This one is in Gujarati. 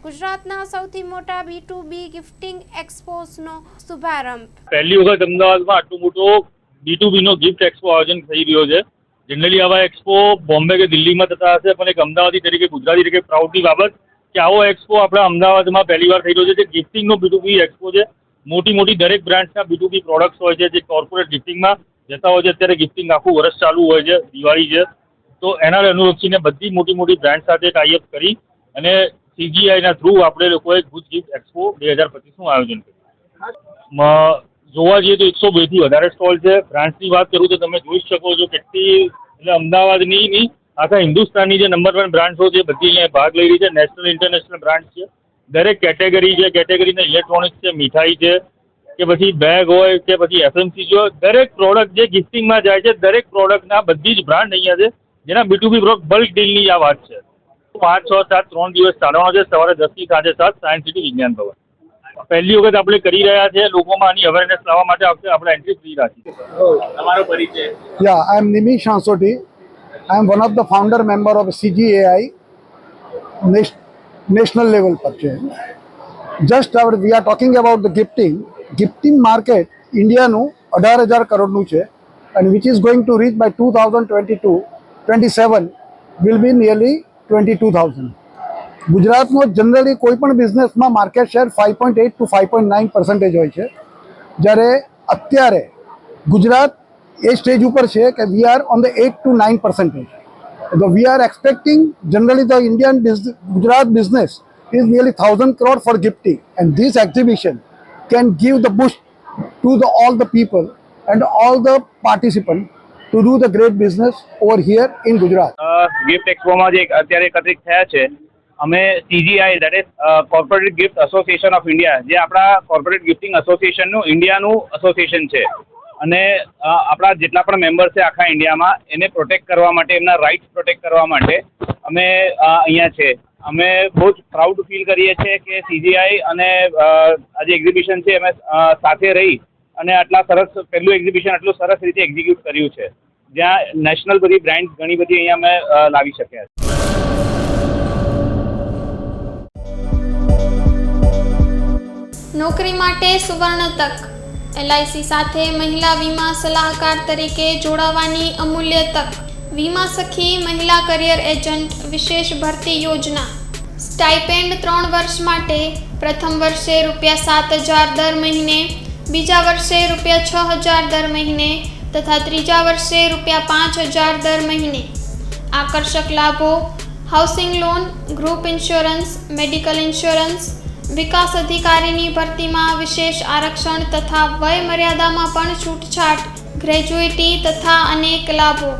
ગુજરાતના સૌથી મોટા B2B ગિફ્ટિંગ એક્સપોનો શુભારંભ। પહેલી વખત અમદાવાદમાં આટલું મોટો B2B નો ગિફ્ટ એક્સપો આયોજન થઈ રહ્યો છે। જનરલી આવા એક્સપો બોમ્બે કે દિલ્હીમાં થતા હશે, પણ એક અમદાવાદી તરીકે, ગુજરાતી તરીકે પ્રાઉડની બાબત કે આવો એક્સપો આપણા અમદાવાદમાં પહેલી વાર થઈ રહ્યો છે। જે ગિફ્ટિંગનો B2B એક્સપો છે। મોટી મોટી દરેક બ્રાન્ડના B2B પ્રોડક્ટ્સ હોય છે, જે કોર્પોરેટ ગિફ્ટિંગમાં જતા હોય છે। અત્યારે ગિફ્ટિંગ આખું વર્ષ ચાલુ હોય છે, દિવાળી છે, તો એના અનુલક્ષીને બધી મોટી મોટી બ્રાન્ડ સાથે ટાઈઅપ કરી અને CGIના થ્રુ આપણે લોકોએ ગુજ ગિફ્ટ એક્સપો 2025નું આયોજન કર્યું। જોવા જઈએ તો 102 થી વધારે સ્ટોલ છે। બ્રાન્ડ્સની વાત કરું તો તમે જોઈ શકો છો કેટલી, એટલે અમદાવાદની નહીં, આખા હિન્દુસ્તાનની જે નંબર 1 બ્રાન્ડ્સો છે બધી અહીંયા ભાગ લઈ રહી છે। નેશનલ ઇન્ટરનેશનલ બ્રાન્ડ છે, દરેક કેટેગરી છે। કેટેગરીના ઇલેક્ટ્રોનિક્સ છે, મીઠાઈ છે, કે પછી બેગ હોય કે પછી FMCG હોય, દરેક પ્રોડક્ટ જે ગિફ્ટિંગમાં જાય છે, દરેક પ્રોડક્ટના બધી જ બ્રાન્ડ અહીંયા છે, જેના B2B પ્રોડક્ટ બલ્ક ડીલની આ વાત છે। 5, 6, 7 3 દિવસ ચાલવાનો છે, સવારે 10 થી સાંજે 7, સાયન્સ સિટી વિજ્ઞાન ભવન। પહેલી વખત આપણે કરી રહ્યા છે, લોકોમાં આની અવેરનેસ લાવવા માટે આપણે એન્ટ્રી ફ્રી રાખી છે। તમારો પરિચય? Yeah, I am Nimish Ansoti. I am one of the founder member of CGI national level purchase. Just we are talking about the gifting market India નું 18,000 કરોડનું છે, and which is going to reach by 2027 will be nearly 22,000. ગુજરાતમાં જનરલી કોઈ પણ બિઝનેસમાં માર્કેટ શેર 5.8 to 5.9% હોય છે, જ્યારે અત્યારે ગુજરાત એ સ્ટેજ ઉપર છે કે we are on the 8 to 9%. So we are expecting generally the Indian Gujarat business is nearly 1,000 crore for gifting, and this exhibition can give the boost to all the people and all the participants to do the great business over here in Gujarat. Gift એક્સપોમાં જે અત્યારે એકત્રિત થયા છે, અમે CGI that is corporate gift association of India, જે આપણા કોર્પોરેટ ગિફ્ટિંગ એસોસિએશનનું ઇન્ડિયાનું એસોસિએશન છે, અને આપણા જેટલા પણ મેમ્બર છે આખા ઇન્ડિયામાં, એને પ્રોટેક્ટ કરવા માટે, એમના રાઇટ્સ પ્રોટેક્ટ કરવા માટે અમે અહીંયા છે। અમે બહુ જ પ્રાઉડ ફીલ કરીએ છીએ કે CGI અને આ જે એક્ઝિબિશન છે અમે સાથે રહી અને આટલા સરસ, પહેલું એક્ઝિબિશન આટલું સરસ રીતે એક્ઝિક્યુટ કર્યું છે, જ્યાં નેશનલ બધી બ્રાન્ડ ઘણી બધી અહીંયા અમે લાવી શક્યા છે। નોકરી માટે સુવર્ણ તક। LIC સાથે મહિલા વીમા સલાહકાર તરીકે જોડાવાની અમૂલ્ય તક। વીમા સખી મહિલા કરિયર એજન્ટ વિશેષ ભરતી યોજના। સ્ટાઇપેન્ડ 3 વર્ષ માટે, પ્રથમ વર્ષે ₹7,000 દર મહિને, બીજા વર્ષે ₹6,000 દર મહિને તથા ત્રીજા વર્ષે ₹5,000 દર મહિને। આકર્ષક લાભો: housing loan, group insurance, medical insurance. વિકાસ અધિકારીની ભરતીમાં વિશેષ આરક્ષણ તથા વય મર્યાદામાં પણ છૂટછાટ, ગ્રેજ્યુઇટી તથા અનેક લાભો।